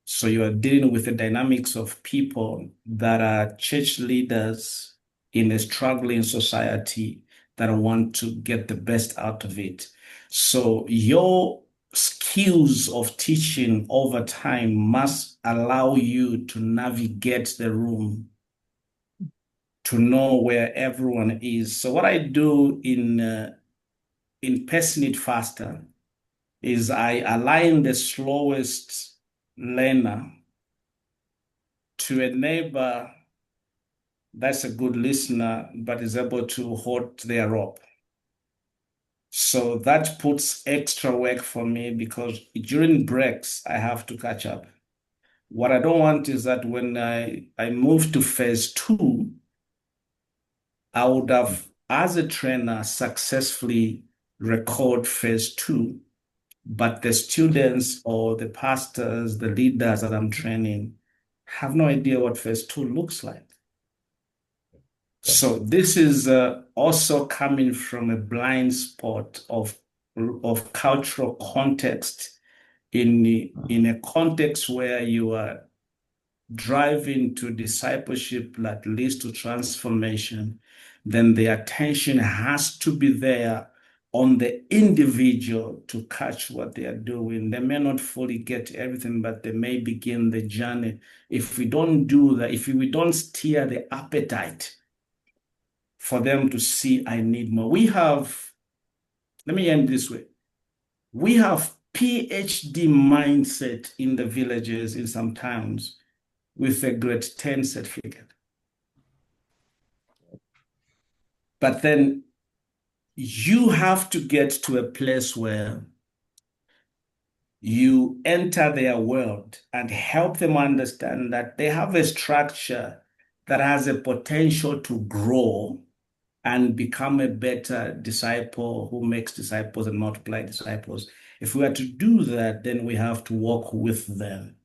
So you are dealing with the dynamics of people that are church leaders in a struggling society that want to get the best out of it. So your skills of teaching over time must allow you to navigate the room, to know where everyone is. So what I do in Passing It Faster is I align the slowest learner to a neighbor that's a good listener, but is able to hold their rope. So that puts extra work for me because during breaks, I have to catch up. What I don't want is that when I move to phase two, I would have, as a trainer, successfully record phase two, but the students or the pastors, the leaders that I'm training have no idea what phase two looks like. So this is also coming from a blind spot of cultural context in a context where you are driving to discipleship that leads to transformation, then the attention has to be there on the individual to catch what they are doing. They may not fully get everything, but they may begin the journey. If we don't do that, if we don't steer the appetite for them to see, I need more. Let me end this way. We have PhD mindset in the villages, in some towns, with a grade 10 certificate. But then you have to get to a place where you enter their world and help them understand that they have a structure that has a potential to grow and become a better disciple who makes disciples and multiply disciples. If we are to do that, then we have to walk with them.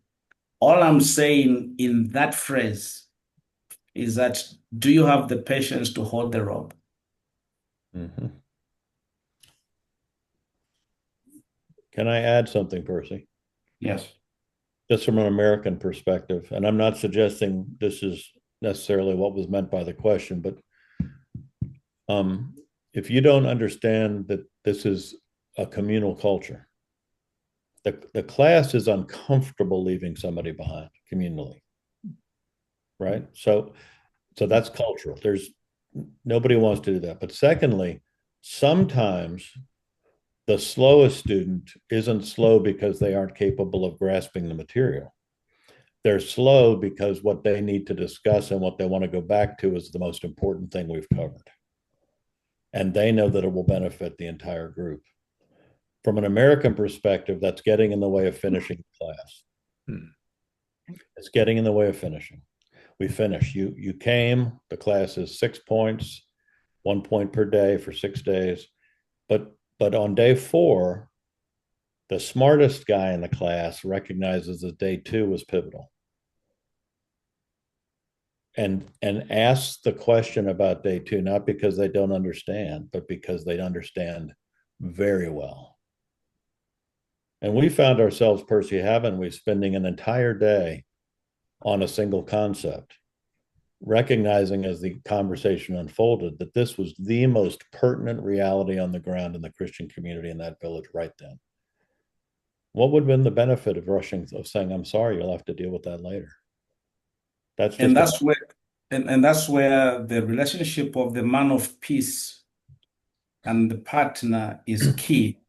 All I'm saying in that phrase is that, do you have the patience to hold the rope? Mm-hmm. Can I add something, Percy? Yes. Just from an American perspective, and I'm not suggesting this is necessarily what was meant by the question, but if you don't understand that this is a communal culture, the class is uncomfortable leaving somebody behind communally, right? So that's cultural. There's nobody wants to do that. But secondly, sometimes the slowest student isn't slow because they aren't capable of grasping the material. They're slow because what they need to discuss and what they want to go back to is the most important thing we've covered. And they know that it will benefit the entire group. From an American perspective, that's getting in the way of finishing the class. It's getting in the way of finishing. We finish. You came, the class is 6 points, 1 point per day for 6 days. But on day 4, The smartest guy in the class recognizes that day 2 was pivotal and asks the question about day 2, not because they don't understand, but because they understand very well. And we found ourselves, Percy, haven't we, spending an entire day on a single concept, recognizing as the conversation unfolded that this was the most pertinent reality on the ground in the Christian community in that village right then. What would have been the benefit of rushing, of saying, I'm sorry, you'll have to deal with that later? That's just And that's where that's where the relationship of the man of peace and the partner is key.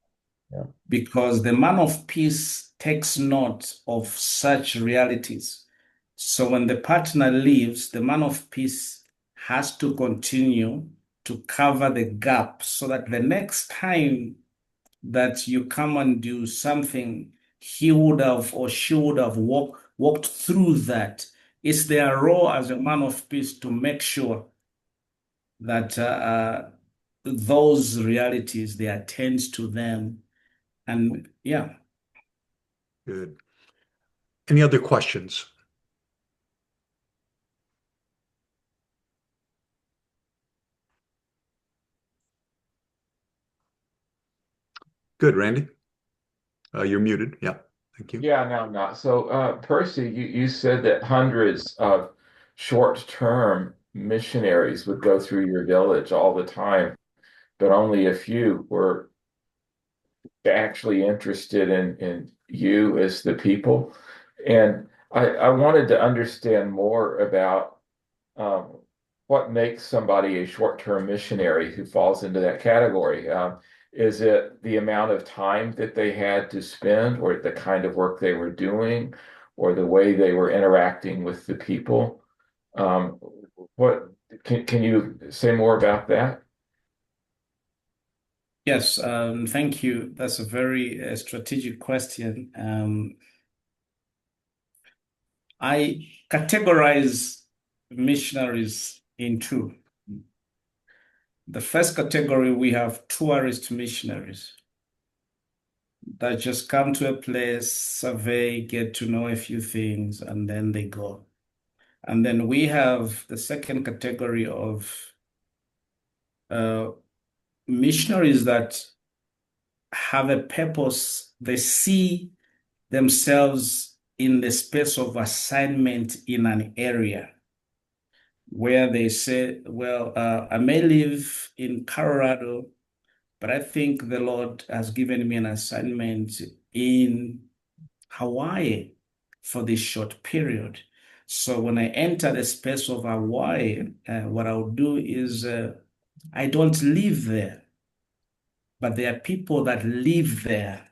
Yeah. Because the man of peace takes note of such realities. So when the partner leaves, the man of peace has to continue to cover the gap so that the next time that you come and do something, he would have or she would have walked through that. It's their role as a man of peace to make sure that those realities, they attend to them. And yeah. Good. Any other questions? Good, Randy. You're muted. Yeah, thank you. Yeah, no, I'm not. So, Percy, you said that hundreds of short-term missionaries would go through your village all the time, but only a few were actually interested in you as the people. And I wanted to understand more about um, what makes somebody a short-term missionary who falls into that category. Is it the amount of time that they had to spend, or the kind of work they were doing, or the way they were interacting with the people? Um, what can you say more about that? Yes, thank you. That's a very strategic question. I categorize missionaries in two. The first category, we have tourist missionaries that just come to a place, survey, get to know a few things, and then they go. And then we have the second category of missionaries that have a purpose. They see themselves in the space of assignment in an area where they say, well, I may live in Colorado, but I think the Lord has given me an assignment in Hawaii for this short period. So when I enter the space of Hawaii, what I'll do is I don't live there, but there are people that live there.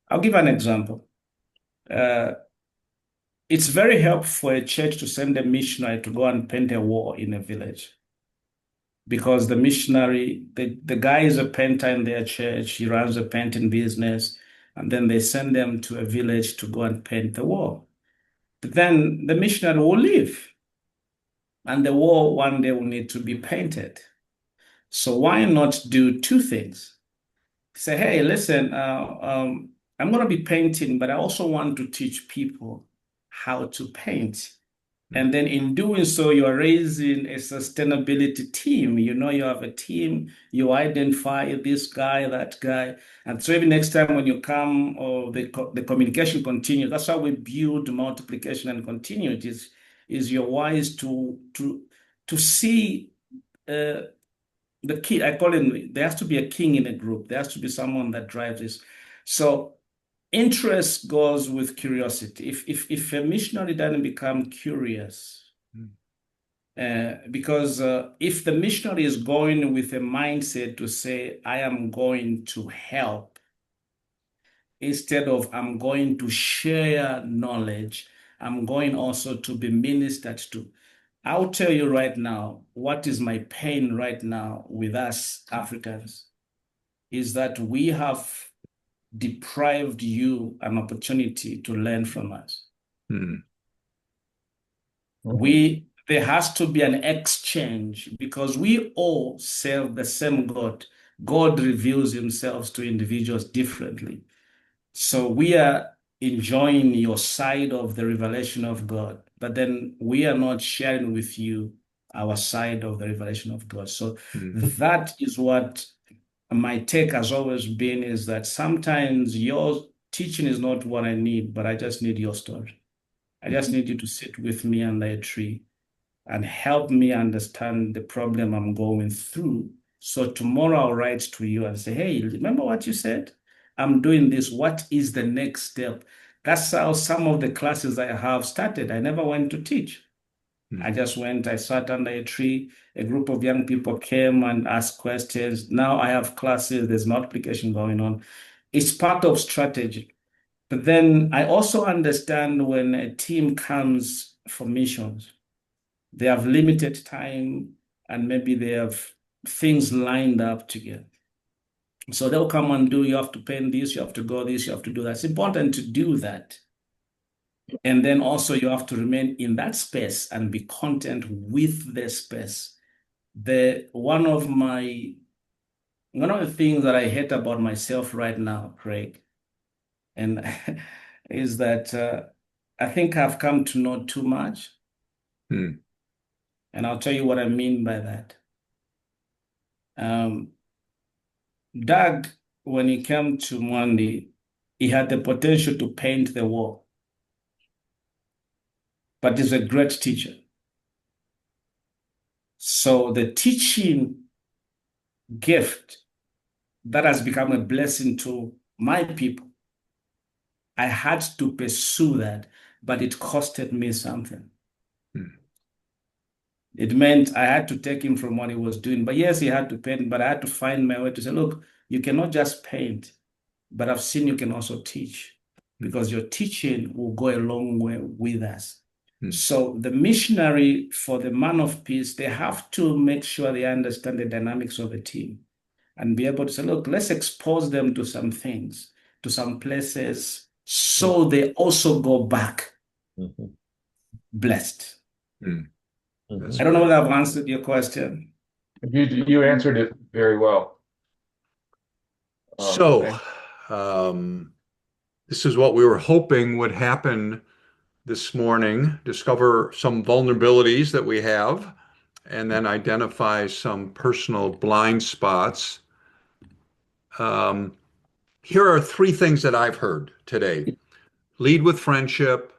I'll give an example. It's very helpful for a church to send a missionary to go and paint a wall in a village. Because the missionary, the guy is a painter in their church, he runs a painting business, and then they send them to a village to go and paint the wall. But then the missionary will leave, and the wall one day will need to be painted. So why not do two things? Say, hey, listen, I'm going to be painting, but I also want to teach people how to paint. And then in doing so, you are raising a sustainability team. You know, you have a team, you identify this guy, that guy. And so every next time when you come, or the communication continues. That's how we build multiplication and continuity is you're wise to see the key. I call him, there has to be a king in a group. There has to be someone that drives this. So interest goes with curiosity. If a missionary doesn't become curious, because if the missionary is going with a mindset to say, I am going to help, instead of I'm going to share knowledge, I'm going also to be ministered to. I'll tell you right now, what is my pain right now with us Africans is that we have deprived you an opportunity to learn from us. There has to be an exchange because we all serve the same God. God reveals himself to individuals differently. So we are enjoying your side of the revelation of God, but then we are not sharing with you our side of the revelation of God. So that is what my take has always been, is that sometimes your teaching is not what I need, but I just need your story. I just need you to sit with me under a tree and help me understand the problem I'm going through. So tomorrow I'll write to you and say, hey, remember what you said? I'm doing this. What is the next step? That's how some of the classes I have started. I never went to teach. I just went, I sat under a tree. A group of young people came and asked questions. Now I have classes, there's multiplication going on. It's part of strategy. But then I also understand when a team comes for missions, they have limited time and maybe they have things lined up together. So they'll come and do, you have to paint this, you have to go this, you have to do that. It's important to do that. And then also you have to remain in that space and be content with the space. One of the things that I hate about myself right now, Craig, and is that I think I've come to know too much. Hmm. And I'll tell you what I mean by that. Doug, when he came to Mwandi, he had the potential to paint the wall, but he's a great teacher. So the teaching gift that has become a blessing to my people, I had to pursue that, but it costed me something. It meant I had to take him from what he was doing. But yes, he had to paint, but I had to find my way to say, look, you cannot just paint, but I've seen you can also teach, because your teaching will go a long way with us. So the missionary, for the man of peace, they have to make sure they understand the dynamics of a team and be able to say, look, let's expose them to some things, to some places, so they also go back blessed. I don't know whether I've answered your question. You answered it very well. So, this is what we were hoping would happen this morning: discover some vulnerabilities that we have, and then identify some personal blind spots. Here are three things that I've heard today: lead with friendship,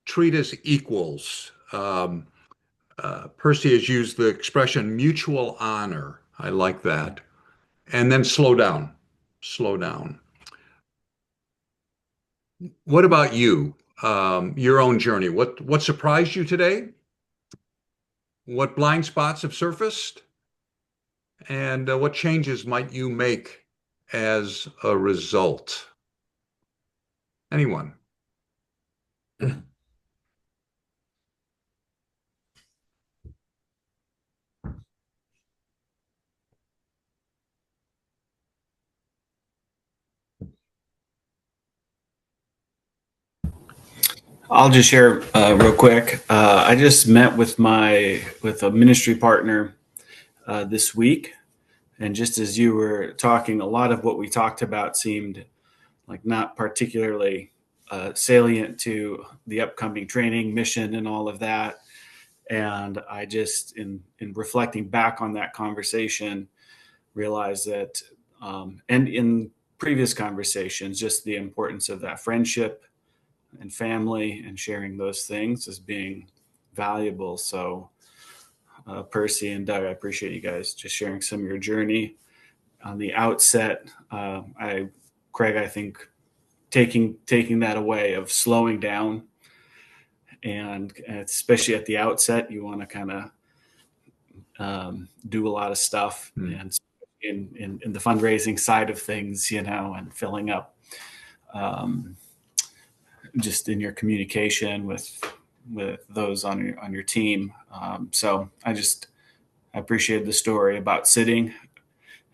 treat as equals. Percy has used the expression mutual honor. I like that. And then slow down. Slow down. What about you? Your own journey. What surprised you today? What blind spots have surfaced? And what changes might you make as a result? Anyone? I'll just share real quick. I just met with a ministry partner this week, and just as you were talking, a lot of what we talked about seemed like not particularly salient to the upcoming training mission and all of that. And I just, in reflecting back on that conversation, realized that, and in previous conversations, just the importance of that friendship and family and sharing those things as being valuable. So Percy and Doug, I appreciate you guys just sharing some of your journey on the outset. Craig, I think taking that away of slowing down, and especially at the outset, you want to kind of do a lot of stuff, and in the fundraising side of things, and filling up just in your communication with those on your team. So I appreciated the story about sitting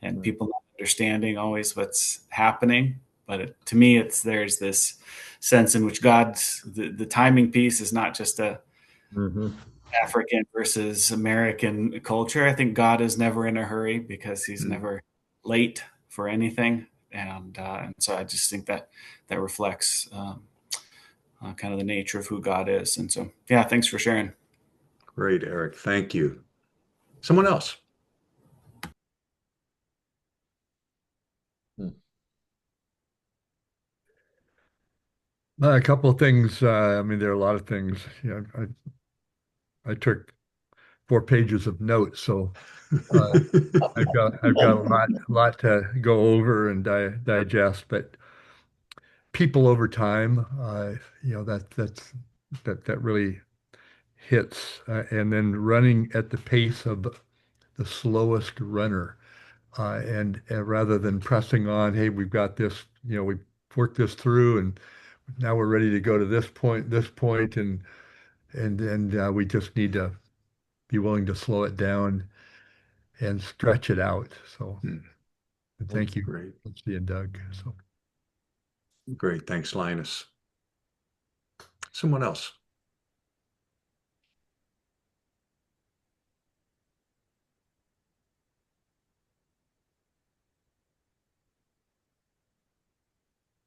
and people not understanding always what's happening. But to me, there's this sense in which the timing piece is not just a African versus American culture. I think God is never in a hurry because he's never late for anything. And so I just think that that reflects kind of the nature of who God is. And so, yeah, thanks for sharing. Great, Eric. Thank you. Someone else. A couple of things. I mean, there are a lot of things. I took 4 pages of notes, so I've got a lot to go over and digest. But people over time, that really hits, and then running at the pace of the slowest runner, and rather than pressing on, hey, we've got this, we've worked this through, and now we're ready to go to this point, and we just need to be willing to slow it down and stretch it out. So thank you, Great. Lindsay and Doug. So Great. Thanks, Linus. Someone else.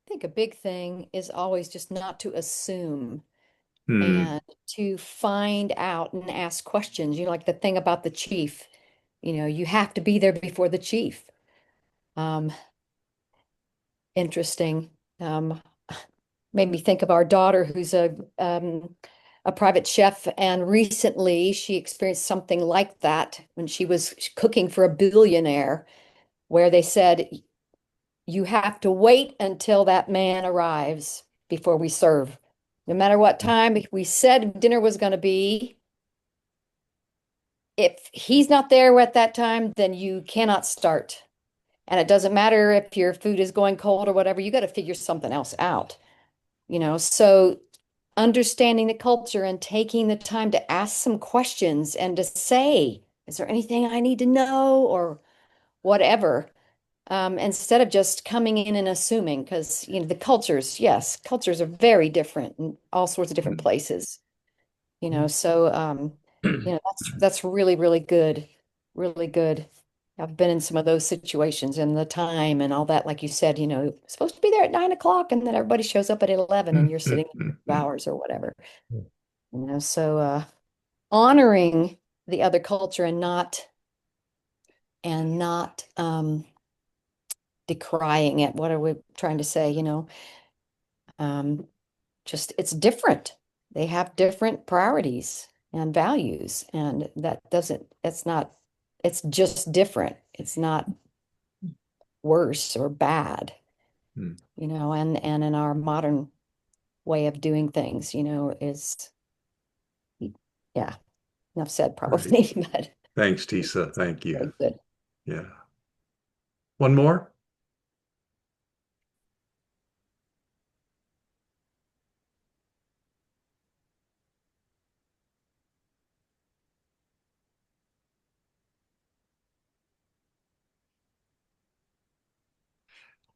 I think a big thing is always just not to assume Hmm. and to find out and ask questions. Like the thing about the chief, you have to be there before the chief. Um, Interesting. Um, Made me think of our daughter who's a private chef, and recently she experienced something like that when she was cooking for a billionaire, where they said, you have to wait until that man arrives before we serve. No matter what time we said dinner was going to be, if he's not there at that time, then you cannot start. And it doesn't matter if your food is going cold or whatever, you got to figure something else out. So understanding the culture and taking the time to ask some questions and to say, is there anything I need to know or whatever? Instead of just coming in and assuming, because the yes, cultures are very different in all sorts of different places. So that's really, really good, really good. I've been in some of those situations and the time and all that, like you said, supposed to be there at 9 o'clock, and then everybody shows up at 11 and you're sitting 2 hours or whatever. So honoring the other culture and not decrying it. What are we trying to say? Just it's different. They have different priorities and values, and it's just different. It's not worse or bad, and in our modern way of doing things, is, yeah, enough said probably, but Thanks, Tisa. Thank very you. good. Yeah. One more?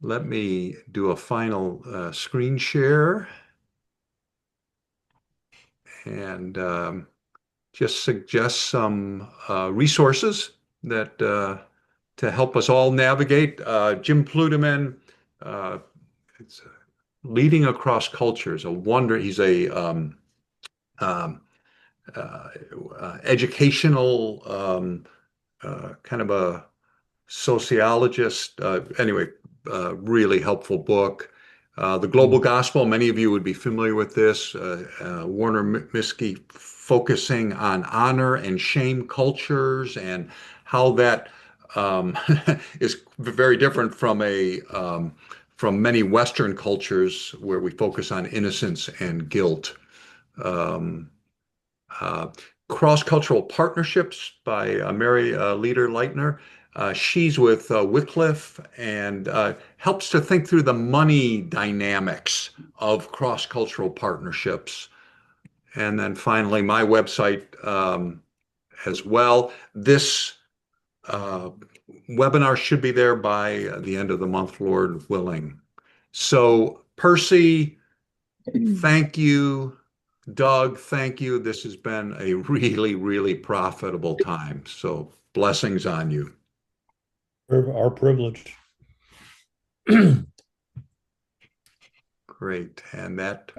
Let me do a final screen share and just suggest some resources that to help us all navigate. Jim Pluteman, it's Leading Across Cultures, a wonder. He's a um, educational kind of a sociologist. Anyway, really helpful book. The Global Gospel, many of you would be familiar with this. Warner Miskey focusing on honor and shame cultures and how that is very different from many Western cultures where we focus on innocence and guilt. Um, uh, Cross-Cultural Partnerships by Mary Leader Leitner. She's with Wycliffe and helps to think through the money dynamics of cross-cultural partnerships. And then finally, my website as well. This webinar should be there by the end of the month, Lord willing. So, Percy, thank you. Doug, thank you. This has been a really, really profitable time. So blessings on you. Our privilege. Great. And that